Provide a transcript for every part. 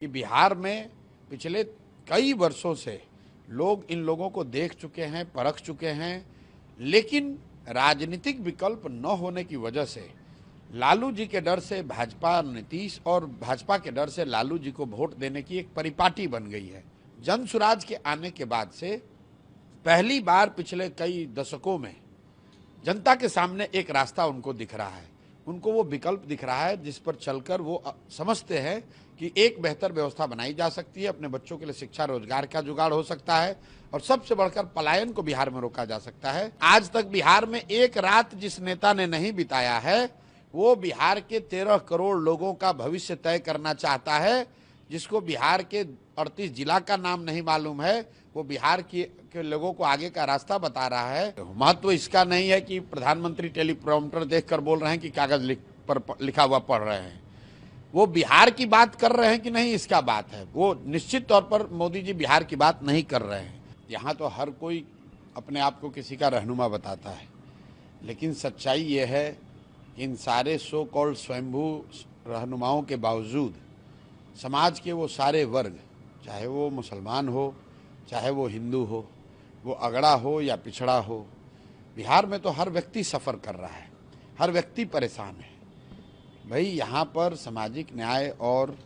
कि बिहार में पिछले कई वर्षों से लोग इन लोगों को देख चुके हैं, परख चुके हैं, लेकिन राजनीतिक विकल्प न होने की वजह से लालू जी के डर से भाजपा नीतीश और भाजपा के डर से लालू जी को वोट देने की एक परिपाटी बन गई है। जन सुराज के आने के बाद से पहली बार पिछले कई दशकों में जनता के सामने एक रास्ता उनको दिख रहा है, उनको वो विकल्प दिख रहा है जिस पर चलकर वो समझते हैं कि एक बेहतर व्यवस्था बनाई जा सकती है, अपने बच्चों के लिए शिक्षा रोजगार का जुगाड़ हो सकता है और सबसे बढ़कर पलायन को बिहार में रोका जा सकता है। आज तक बिहार में एक रात जिस नेता ने नहीं बिताया है वो बिहार के 13 करोड़ लोगों का भविष्य तय करना चाहता है। जिसको बिहार के 38 जिला का नाम नहीं मालूम है वो बिहार के लोगों को आगे का रास्ता बता रहा है। महत्व इसका नहीं है कि प्रधानमंत्री टेलीप्रॉम्प्टर देखकर बोल रहे हैं कि कागज पर लिखा हुआ पढ़ रहे हैं। वो बिहार की बात कर रहे हैं कि नहीं इसका बात है। वो निश्चित तौर पर मोदी जी बिहार की बात नहीं कर रहे हैं। यहाँ तो हर कोई अपने आप को किसी का रहनुमा बताता है, लेकिन सच्चाई ये है कि इन सारे सो कॉल्ड स्वयंभू रहनुमाओं के बावजूद समाज के वो सारे वर्ग, चाहे वो मुसलमान हो, चाहे वो हिंदू हो, वो अगड़ा हो या पिछड़ा हो, बिहार में तो हर व्यक्ति सफ़र कर रहा है, हर व्यक्ति परेशान है। भाई यहाँ पर सामाजिक न्याय और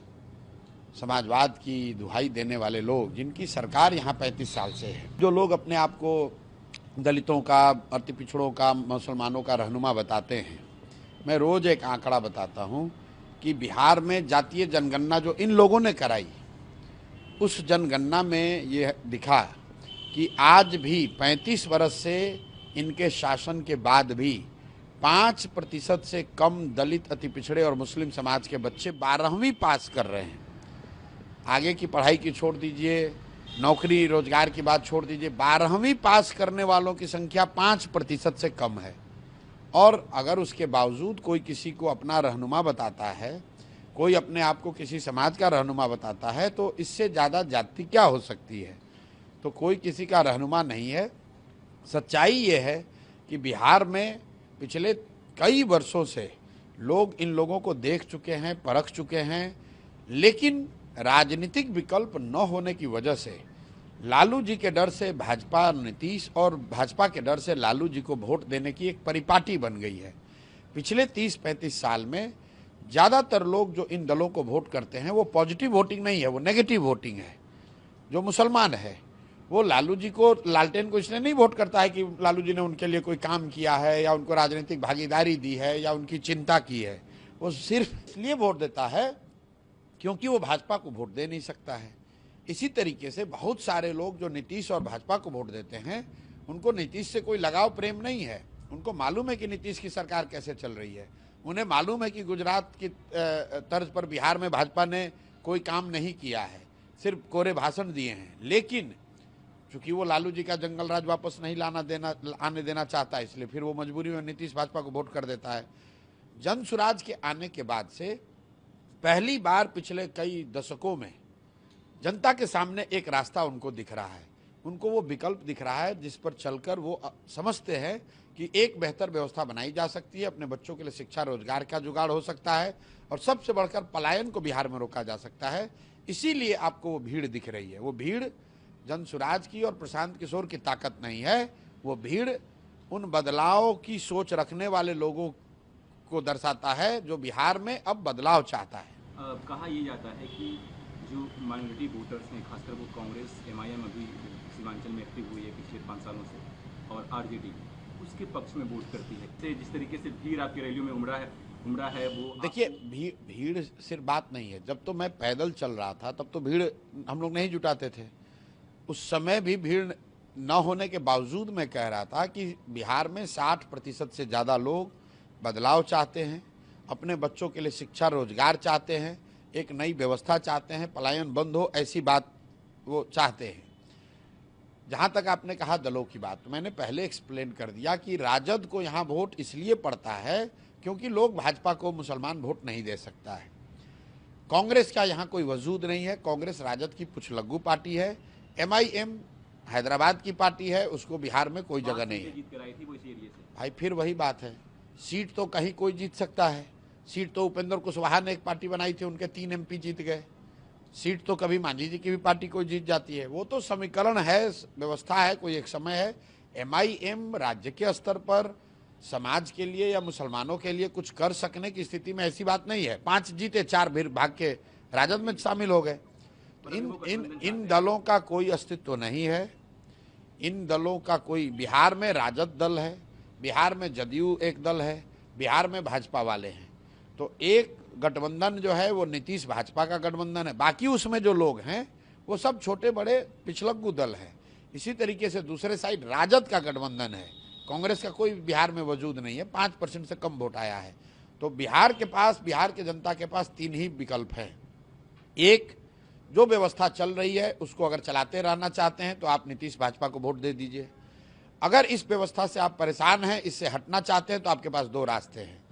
समाजवाद की दुहाई देने वाले लोग, जिनकी सरकार यहाँ 35 साल से है, जो लोग अपने आप को दलितों का, अति पिछड़ों का, मुसलमानों का रहनुमा बताते हैं, मैं रोज़ एक आंकड़ा बताता हूँ कि बिहार में जातीय जनगणना जो इन लोगों ने कराई, उस जनगणना में ये दिखा कि आज भी 35 वर्ष से इनके शासन के बाद भी 5% से कम दलित, अति पिछड़े और मुस्लिम समाज के बच्चे 12वीं पास कर रहे हैं। आगे की पढ़ाई की छोड़ दीजिए, नौकरी रोजगार की बात छोड़ दीजिए, 12वीं पास करने वालों की संख्या 5% से कम है। और अगर उसके बावजूद कोई किसी को अपना रहनुमा बताता है, कोई अपने आप को किसी समाज का रहनुमा बताता है, तो इससे ज़्यादा जाति क्या हो सकती है। तो कोई किसी का रहनुमा नहीं है। सच्चाई ये है कि बिहार में पिछले कई वर्षों से लोग इन लोगों को देख चुके हैं, परख चुके हैं, लेकिन राजनीतिक विकल्प न होने की वजह से लालू जी के डर से भाजपा नीतीश और भाजपा के डर से लालू जी को वोट देने की एक परिपाटी बन गई है। पिछले 30-35 साल में ज़्यादातर लोग जो इन दलों को वोट करते हैं वो पॉजिटिव वोटिंग नहीं है, वो नेगेटिव वोटिंग है। जो मुसलमान है वो लालू जी को, लालटेन को इसलिए नहीं वोट करता है कि लालू जी ने उनके लिए कोई काम किया है या उनको राजनीतिक भागीदारी दी है या उनकी चिंता की है। वो सिर्फ इसलिए वोट देता है क्योंकि वो भाजपा को वोट दे नहीं सकता है। इसी तरीके से बहुत सारे लोग जो नीतीश और भाजपा को वोट देते हैं, उनको नीतीश से कोई लगाव प्रेम नहीं है। उनको मालूम है कि नीतीश की सरकार कैसे चल रही है, उन्हें मालूम है कि गुजरात की तर्ज पर बिहार में भाजपा ने कोई काम नहीं किया है, सिर्फ कोरे भाषण दिए हैं। लेकिन चूंकि वो लालू जी का जंगल राज वापस नहीं आने देना चाहता है, इसलिए फिर वो मजबूरी में नीतीश भाजपा को वोट कर देता है। जन सुराज के आने के बाद से पहली बार पिछले कई दशकों में जनता के सामने एक रास्ता उनको दिख रहा है, उनको वो विकल्प दिख रहा है जिस पर चलकर वो समझते हैं कि एक बेहतर व्यवस्था बनाई जा सकती है, अपने बच्चों के लिए शिक्षा रोजगार का जुगाड़ हो सकता है और सबसे बढ़कर पलायन को बिहार में रोका जा सकता है। इसीलिए आपको वो भीड़ दिख रही है। वो भीड़ जन सुराज की और प्रशांत किशोर की ताकत नहीं है, वो भीड़ उन बदलाव की सोच रखने वाले लोगों को दर्शाता है जो बिहार में अब बदलाव चाहता है। कहा यह जाता है कि जो माइनॉरिटी वोटर्स हैं, खासकर वो कांग्रेस, एमआईएम अभी सीमांचल में एक्टिव हुई है पिछले 5 सालों से, और आरजेडी उसके पक्ष में वोट करती है। जिस तरीके से भीड़ आपकी रैलियों में उमड़ा है वो देखिए, भीड़ सिर्फ बात नहीं है। जब तो मैं पैदल चल रहा था तब तो भीड़ हम लोग नहीं जुटाते थे, उस समय भी भीड़ न होने के बावजूद मैं कह रहा था कि बिहार में 60% से ज़्यादा लोग बदलाव चाहते हैं, अपने बच्चों के लिए शिक्षा रोजगार चाहते हैं, एक नई व्यवस्था चाहते हैं, पलायन बंद हो, ऐसी बात वो चाहते हैं। जहाँ तक आपने कहा दलों की बात, तो मैंने पहले एक्सप्लेन कर दिया कि राजद को यहाँ वोट इसलिए पड़ता है क्योंकि लोग भाजपा को मुसलमान वोट नहीं दे सकता है। कांग्रेस का यहाँ कोई वजूद नहीं है। कांग्रेस राजद की पुछलग्गू पार्टी है। एमआईएम हैदराबाद की पार्टी है, उसको बिहार में कोई जगह नहीं है। भाई फिर वही बात है, सीट तो कहीं कोई जीत सकता है। सीट तो उपेंद्र कुशवाहा ने एक पार्टी बनाई थी, उनके 3 एमपी जीत गए। सीट तो कभी मांझी जी की भी पार्टी कोई जीत जाती है। वो तो समीकरण है, व्यवस्था है, कोई एक समय है। एमआईएम राज्य के स्तर पर समाज के लिए या मुसलमानों के लिए कुछ कर सकने की स्थिति में ऐसी बात नहीं है। 5 जीते 4 फिर भाग के राजद में शामिल हो गए। इन दलों का कोई अस्तित्व नहीं है। इन दलों का कोई, बिहार में राजद दल है, बिहार में जदयू एक दल है, बिहार में भाजपा वाले हैं। तो एक गठबंधन जो है वो नीतीश भाजपा का गठबंधन है, बाकी उसमें जो लोग हैं वो सब छोटे बड़े पिछलग्गू दल हैं। इसी तरीके से दूसरे साइड राजद का गठबंधन है, कांग्रेस का कोई बिहार में वजूद नहीं है, 5% से कम वोट आया है। तो बिहार के पास, बिहार की जनता के पास 3 ही विकल्प हैं। एक, जो व्यवस्था चल रही है उसको अगर चलाते रहना चाहते हैं तो आप नीतीश भाजपा को वोट दे दीजिए। अगर इस व्यवस्था से आप परेशान हैं, इससे हटना चाहते हैं, तो आपके पास 2 रास्ते हैं।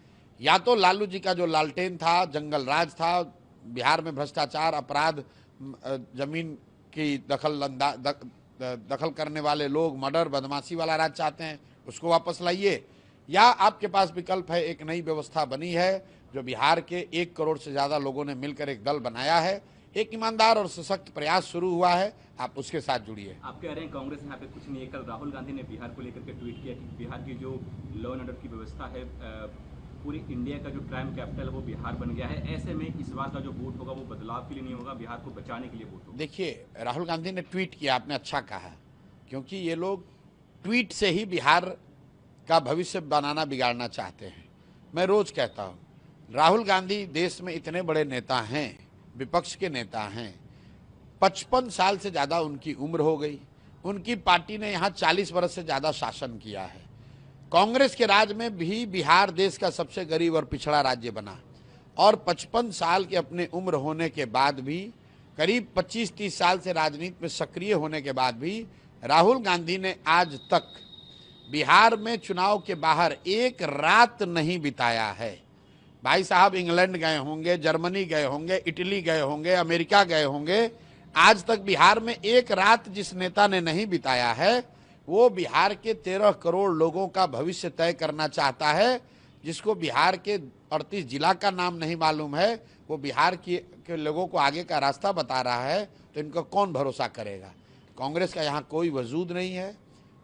या तो लालू जी का जो लालटेन था, जंगल राज था, बिहार में भ्रष्टाचार, अपराध, जमीन की दखल करने वाले लोग, मर्डर, बदमाशी वाला राज चाहते हैं, उसको वापस लाइए। या आपके पास विकल्प है, एक नई व्यवस्था बनी है जो बिहार के 1 करोड़ से ज़्यादा लोगों ने मिलकर एक दल बनाया है, एक ईमानदार और सशक्त प्रयास शुरू हुआ है, आप उसके साथ जुड़िए। आप कह रहे हैं कांग्रेस यहाँ पे कुछ नहीं है। कल राहुल गांधी ने बिहार को लेकर के ट्वीट किया कि बिहार की जो लॉ एंड ऑर्डर की व्यवस्था है, पूरी इंडिया का जो क्राइम कैपिटल है वो बिहार बन गया है। ऐसे में इस बार का जो वोट होगा वो बदलाव के लिए नहीं होगा, बिहार को बचाने के लिए वोट होगा। देखिए, राहुल गांधी ने ट्वीट किया, आपने अच्छा कहा, क्योंकि ये लोग ट्वीट से ही बिहार का भविष्य बनाना, बिगाड़ना चाहते हैं। मैं रोज कहता हूँ, राहुल गांधी देश में इतने बड़े नेता हैं, विपक्ष के नेता हैं, 55 साल से ज़्यादा उनकी उम्र हो गई, उनकी पार्टी ने यहाँ 40 वर्ष से ज़्यादा शासन किया है। कांग्रेस के राज में भी बिहार देश का सबसे गरीब और पिछड़ा राज्य बना, और 55 साल के अपने उम्र होने के बाद भी, करीब 25-30 साल से राजनीति में सक्रिय होने के बाद भी, राहुल गांधी ने आज तक बिहार में चुनाव के बाहर एक रात नहीं बिताया है। भाई साहब इंग्लैंड गए होंगे, जर्मनी गए होंगे, इटली गए होंगे, अमेरिका गए होंगे, आज तक बिहार में एक रात जिस नेता ने नहीं बिताया है वो बिहार के 13 करोड़ लोगों का भविष्य तय करना चाहता है। जिसको बिहार के 38 जिला का नाम नहीं मालूम है, वो बिहार के लोगों को आगे का रास्ता बता रहा है, तो इनका कौन भरोसा करेगा। कांग्रेस का यहाँ कोई वजूद नहीं है,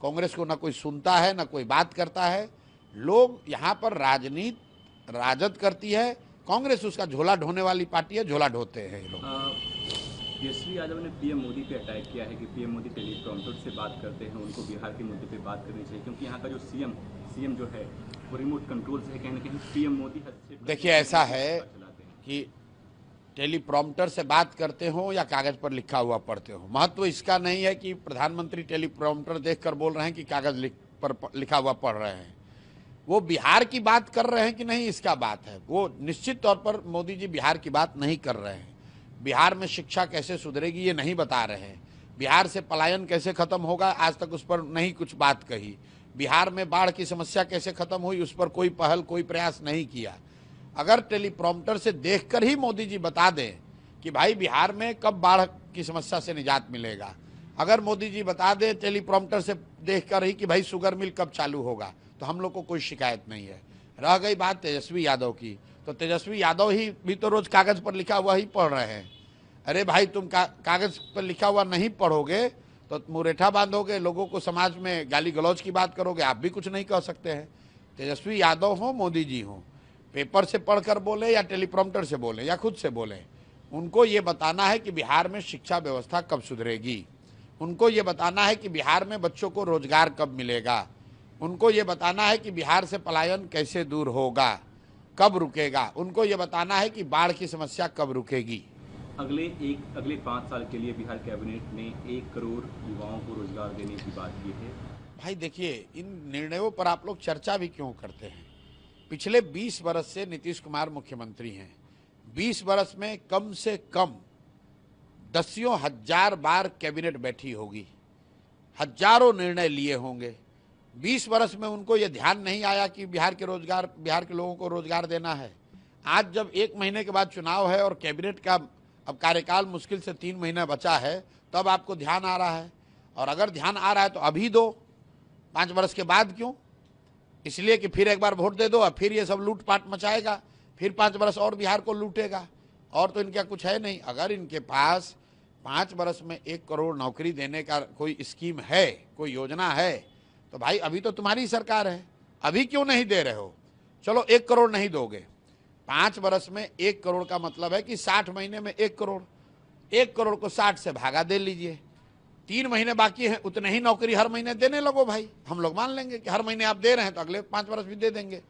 कांग्रेस को ना कोई सुनता है ना कोई बात करता है। लोग यहाँ पर राजनीति राजद करती है, कांग्रेस उसका झोला ढोने वाली पार्टी है, झोला ढोते हैं ये लोग। तेजस्वी यादव ने पीएम मोदी पे अटैक किया है कि पीएम मोदी टेलीप्रॉम्प्टर से बात करते हैं, उनको बिहार के मुद्दे पे बात करनी चाहिए, क्योंकि यहाँ का जो सीएम जो है वो रिमोट कंट्रोल से है, कहीं ना कहीं पीएम मोदी हस्तक्षेप। देखिए, ऐसा है कि टेलीप्रॉम्प्टर से बात करते हो या कागज पर लिखा हुआ पढ़ते हो, महत्व इसका नहीं है कि प्रधानमंत्री टेलीप्रॉम्प्टर देखकर बोल रहे हैं कि कागज पर लिखा हुआ पढ़ रहे हैं। वो बिहार की बात कर रहे हैं कि नहीं, इसका बात है। वो निश्चित तौर पर मोदी जी बिहार की बात नहीं कर रहे हैं। बिहार में शिक्षा कैसे सुधरेगी ये नहीं बता रहे हैं। बिहार से पलायन कैसे खत्म होगा, आज तक उस पर नहीं कुछ बात कही। बिहार में बाढ़ की समस्या कैसे खत्म हुई, उस पर कोई पहल, कोई प्रयास नहीं किया। अगर टेलीप्रॉम्प्टर से देखकर ही मोदी जी बता दें कि भाई बिहार में कब बाढ़ की समस्या से निजात मिलेगा, अगर मोदी जी बता दें टेलीप्रॉम्प्टर से देखकर ही कि भाई शुगर मिल कब चालू होगा, तो हम लोग को कोई शिकायत नहीं है। रह गई बात तेजस्वी यादव की, तो तेजस्वी यादव ही भी तो रोज कागज पर लिखा हुआ ही पढ़ रहे हैं। अरे भाई, तुम कागज पर लिखा हुआ नहीं पढ़ोगे तो मुरेठा बांधोगे, लोगों को समाज में गाली गलौज की बात करोगे, आप भी कुछ नहीं कह सकते हैं। तेजस्वी यादव हो, मोदी जी हो, पेपर से पढ़कर बोले या टेलीप्रॉम्प्टर से बोले या खुद से बोले, उनको ये बताना है कि बिहार में शिक्षा व्यवस्था कब सुधरेगी, उनको ये बताना है कि बिहार में बच्चों को रोजगार कब मिलेगा, उनको ये बताना है कि बिहार से पलायन कैसे दूर होगा, कब रुकेगा, उनको ये बताना है कि बाढ़ की समस्या कब रुकेगी। अगले 5 साल के लिए बिहार कैबिनेट ने 1 करोड़ युवाओं को रोजगार देने की बात की है। भाई देखिए, इन निर्णयों पर आप लोग चर्चा भी क्यों करते हैं। पिछले 20 वर्ष से नीतीश कुमार मुख्यमंत्री हैं। 20 वर्ष में कम से कम दसियों हजार बार कैबिनेट बैठी होगी, हजारों निर्णय लिए होंगे। 20 वर्ष में उनको ये ध्यान नहीं आया कि बिहार के लोगों को रोजगार देना है। आज जब 1 महीने के बाद चुनाव है और कैबिनेट का अब कार्यकाल मुश्किल से 3 महीना बचा है, तब आपको ध्यान आ रहा है। और अगर ध्यान आ रहा है तो अभी दो, 5 वर्ष के बाद क्यों? इसलिए कि फिर एक बार वोट दे दो और फिर ये सब लूटपाट मचाएगा, फिर 5 वर्ष और बिहार को लूटेगा। और तो इनका कुछ है नहीं। अगर इनके पास 5 वर्ष में 1 करोड़ नौकरी देने का कोई स्कीम है, कोई योजना है, तो भाई अभी तो तुम्हारी सरकार है, अभी क्यों नहीं दे रहे हो? चलो 1 करोड़ नहीं दोगे, 5 वर्ष में 1 करोड़ का मतलब है कि 60 महीने में 1 करोड़, 1 करोड़ को 60 से भागा दे लीजिए, 3 महीने बाकी हैं, उतने ही नौकरी हर महीने देने लगो भाई। हम लोग मान लेंगे कि हर महीने आप दे रहे हैं तो अगले 5 वर्ष भी दे देंगे।